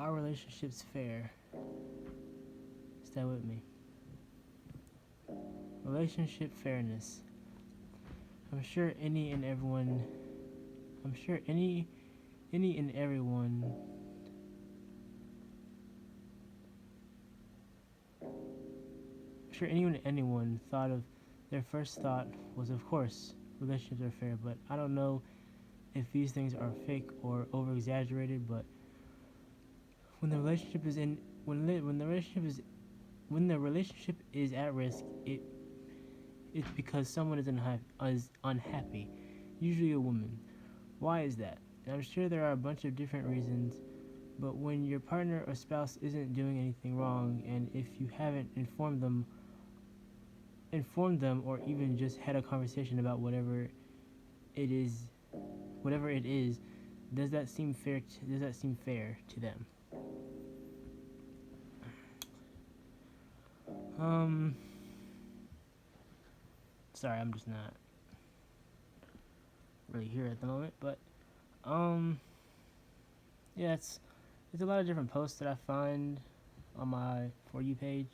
Are relationships fair? Stay with me. Relationship fairness. I'm sure any and everyone. I'm sure any and everyone. I'm sure anyone thought of their first thought was, of course, relationships are fair. But I don't know if these things are fake or over exaggerated. But when the relationship is in when the relationship is at risk, it's because someone is unhappy, usually a woman. Why is that? And I'm sure there are a bunch of different reasons, but when your partner or spouse isn't doing anything wrong, and if you haven't informed them, or even just had a conversation about it is, whatever it is, does that seem fair to them? Um, Sorry, I'm just not really here at the moment, but um, yeah, it's a lot of different posts that I find on my For You page.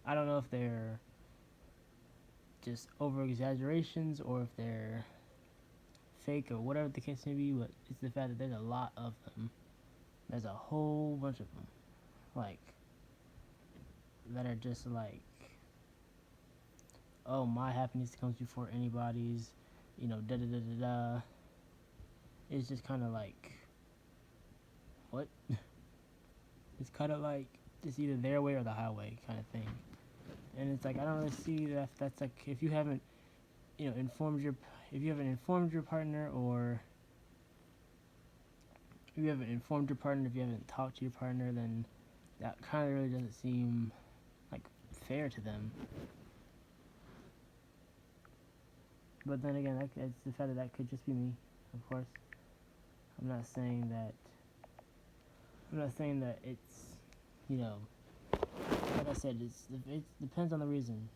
I don't know if they're just over exaggerations or if they're fake or whatever the case may be, but it's the fact that there's a lot of them. There's a whole bunch of them, like, that are just like, oh, my happiness comes before anybody's, da da da da da. It's just kind of like, what? It's kind of like, it's either their way or the highway kind of thing. And it's like, I don't really see that that's like, if you haven't informed your partner, or if you haven't informed your partner, if you haven't talked to your partner, then that kind of really doesn't seem like fair to them. But then again, it's the fact that could just be me, of course. I'm not saying that. I'm not saying that it's, like I said, it depends on the reason.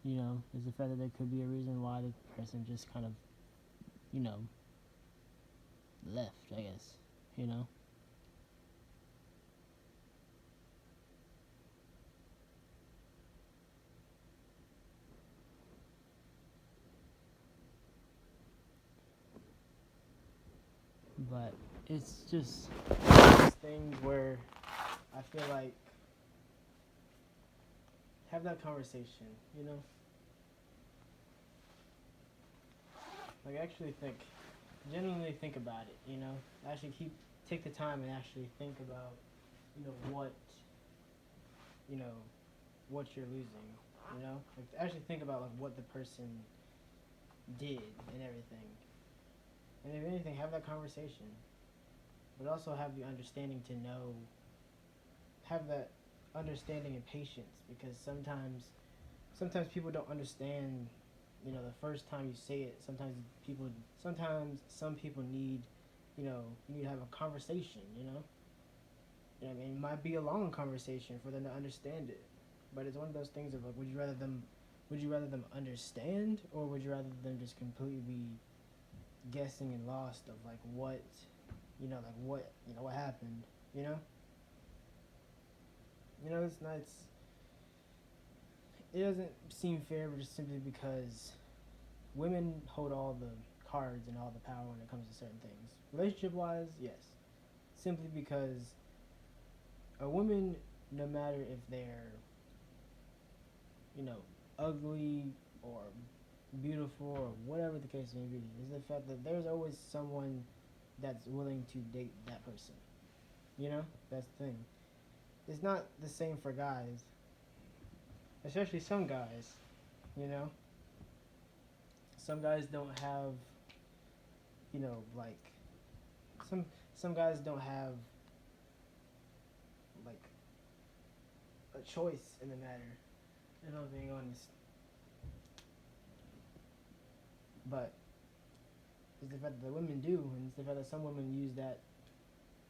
There's the fact that there could be a reason why the person just kind of, you know, left, I guess, you know? But it's just these things where I feel like have that conversation, you know? Like actually genuinely think about it, you know? Actually take the time and actually think about, you know, you know, what you're losing, you know? Like actually think about like what the person did and everything. And if anything, have that conversation. But also have the understanding to know, have that understanding and patience, because sometimes people don't understand, the first time you say it. Sometimes some people need, you need to have a conversation, what I mean? It might be a long conversation for them to understand it. But it's one of those things of like, would you rather them understand, or would you rather them just completely be guessing and lost of like what, what happened, you know? It's not. It doesn't seem fair, but just simply because women hold all the cards and all the power when it comes to certain things. Relationship-wise, yes. Simply because a woman, no matter if they're, ugly or beautiful or whatever the case may be, is the fact that there's always someone that's willing to date that person. That's the thing. It's not the same for guys, especially some guys. You know, some guys don't have, like some guys don't have like a choice in the matter. If I'm being honest, but it's the fact that the women do, and it's the fact that some women use that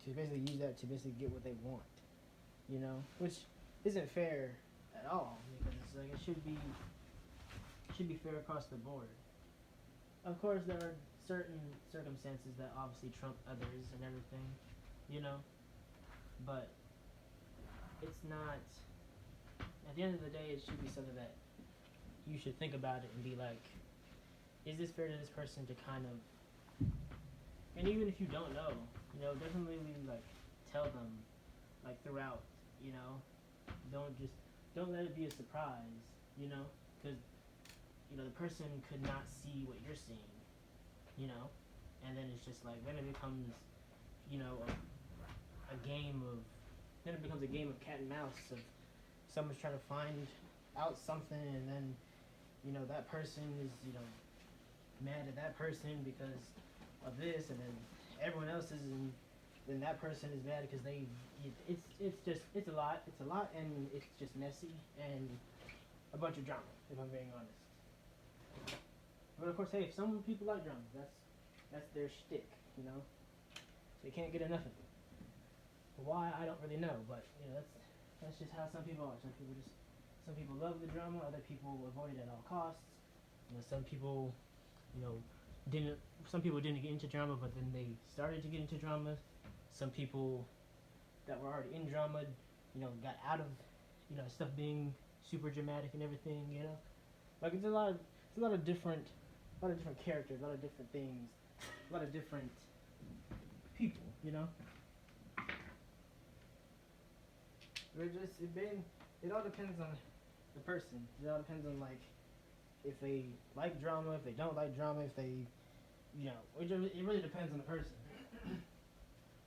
to basically get what they want. Which isn't fair at all, because it's like it should be fair across the board. Of course, there are certain circumstances that obviously trump others and everything, you know. but it's not. At the end of the day, it should be something that you should think about it and be like, is this fair to this person to kind of, and even if you don't know, definitely like tell them like throughout, you know, don't just don't let it be a surprise, because the person could not see what you're seeing, you know, and then it's just like then it becomes, a game of, then it becomes a game of cat and mouse of someone's trying to find out something, and then that person is mad at that person because of this, and then everyone else is, and then that person is mad because it's a lot, and it's just messy and a bunch of drama, if I'm being honest. But of course, hey, if some people like drama, that's their shtick, they can't get enough of it. Why, I don't really know, but that's just how some people are. Some people love the drama, other people avoid it at all costs. Some people, you know, didn't. Some people didn't get into drama, but then they started to get into drama. Some people that were already in drama, got out of, stuff being super dramatic and everything. Like it's a lot of different, characters, a lot of different things, a lot of different people. It all depends on the person. It all depends on like if they like drama, if they don't like drama, if they, it really depends on the person.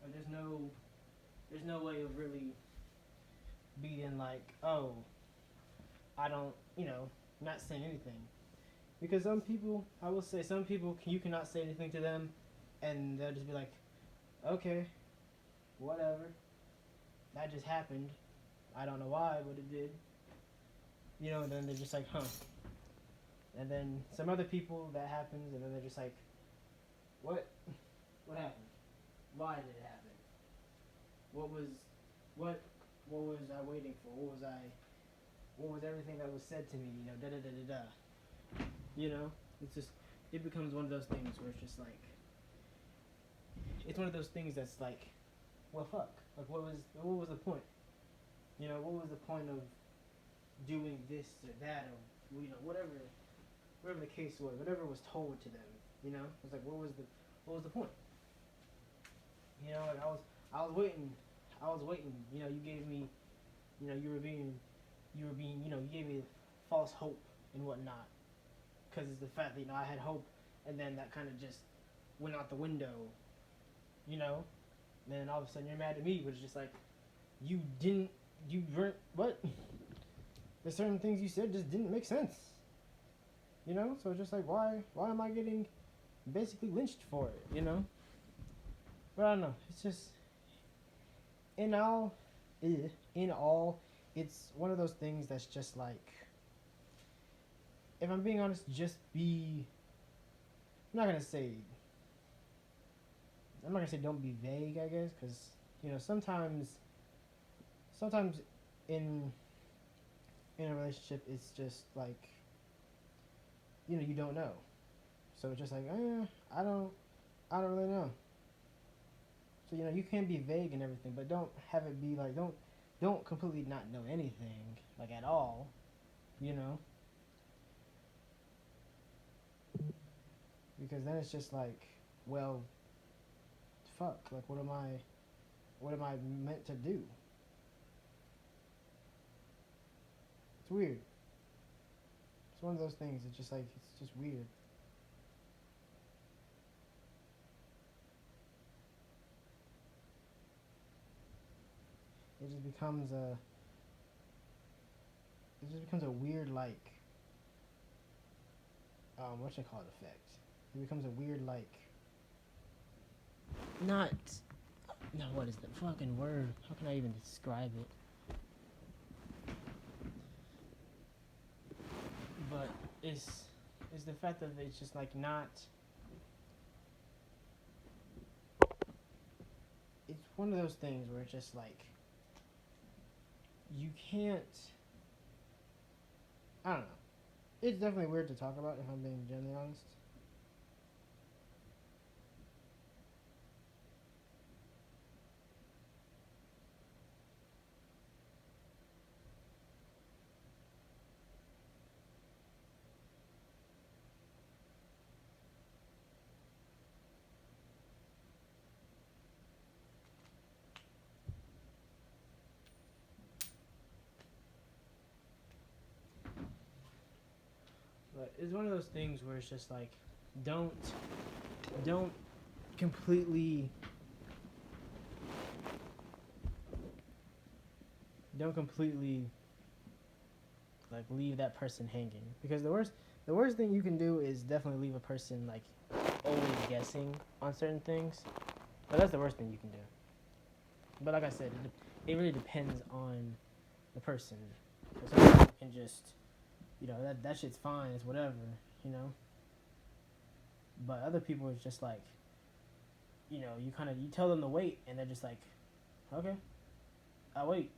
Like there's no way of really being like, oh, I don't, not saying anything. Because some people, I will say, some people you cannot say anything to them, and they'll just be like, okay, whatever. That just happened. I don't know why, but it did. And then they're just like, huh. And then some other people that happens, and then they're just like, what? What happened? Why did it happen? What was I waiting for? What was everything that was said to me? Da da da da da. It's just, it becomes one of those things where it's just like, it's one of those things that's like, well, fuck. Like, what was the point? What was the point of doing this or that, or whatever the case was, whatever was told to them. It's like, what was the point? Like I was waiting. You gave me, you were being, you gave me false hope and whatnot. Because it's the fact that I had hope, and then that kind of just went out the window. And then all of a sudden you're mad at me, but it's just like you weren't what? There's certain things you said just didn't make sense. So it's just like why am I getting basically lynched for it? But I don't know. It's just in all, it's one of those things that's just like, if I'm being honest, just be. I'm not gonna say don't be vague, I guess, because sometimes in a relationship it's just like you don't know, so it's just like I don't really know. So you can be vague and everything, but don't have it be like don't completely not know anything like at all, because then it's just like, well, fuck, like what am I meant to do? It's weird. It's one of those things. It's just like it's just weird. It just becomes a weird like what you call it effect. It becomes a weird like not no what is the fucking word? How can I even describe it? But it's the fact that it's just like not. It's one of those things where it's just like you can't. I don't know. It's definitely weird to talk about if I'm being genuinely honest. But it's one of those things where it's just like, don't don't completely don't completely like leave that person hanging, because the worst thing you can do is definitely leave a person like always guessing on certain things. But that's the worst thing you can do. But like I said, it really depends on the person. So some people can just, that shit's fine, it's whatever, you know. But other people, it's just like, you tell them to wait, and they're just like, okay, I'll wait.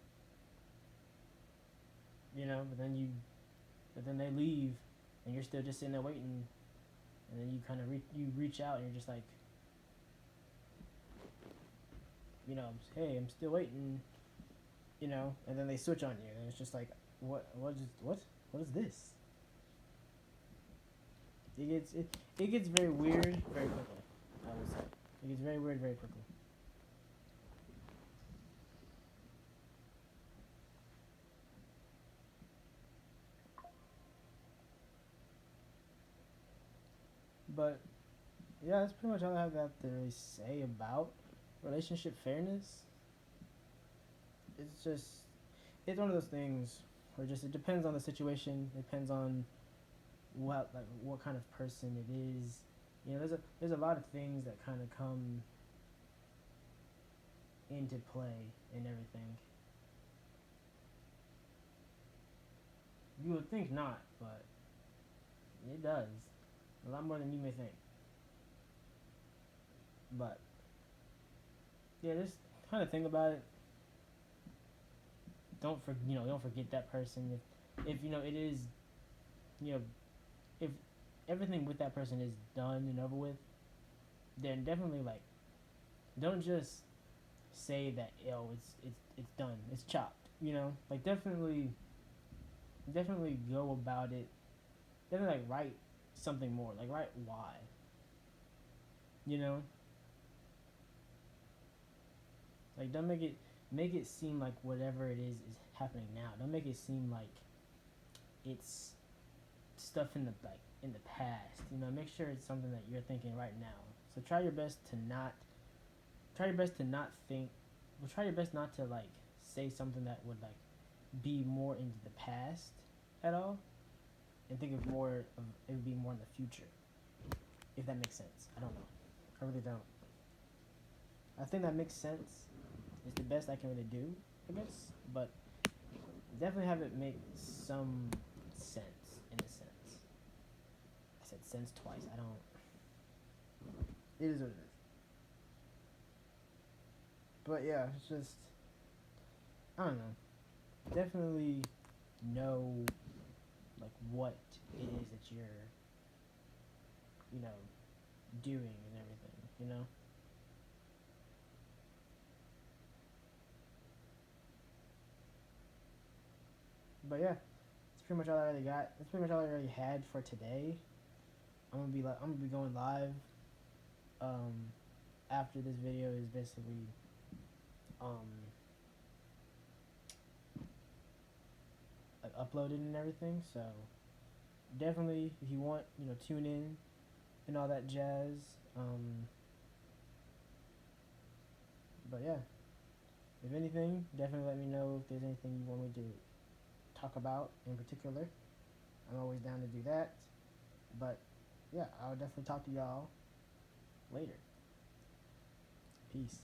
But then they leave, and you're still just sitting there waiting, and then you kind of you reach out, and you're just like, hey, I'm still waiting, and then they switch on you, and it's just like, what is this? It gets very weird very quickly. I would say it gets very weird very quickly. But yeah, that's pretty much all I have got to really say about relationship fairness. It's one of those things where just it depends on the situation. It depends on what kind of person it is. There's a lot of things that kind of come into play and everything. You would think not, but it does. A lot more than you may think. But yeah, just kind of think about it. Don't forget that person. If it is, you know, if everything with that person is done and over with, then definitely like, don't just say that it's done, it's chopped. Like definitely go about it. Definitely like write something more. Like write why. You know, like don't make it seem like whatever it is happening now. Don't make it seem like it's stuff in the past. Make sure it's something that you're thinking right now. So try your best to not think. Well, try your best not to like say something that would like be more into the past at all, and think of more of it would be more in the future. If that makes sense, I don't know. I really don't. I think that makes sense. It's the best I can really do, I guess. But definitely have it make some sense in a sense. I said sense twice. I don't. It is what it is. But yeah, it's just, I don't know. Definitely know like what it is that you're, you know, doing and everything. But yeah, that's pretty much all I really got. That's pretty much all I really had for today. I'm gonna be going live. Um, After this video is basically um like uploaded and everything. So definitely, if you want, tune in and all that jazz. But yeah, if anything, definitely let me know if there's anything you want me to talk about in particular. I'm always down to do that. But yeah, I'll definitely talk to y'all later. Peace.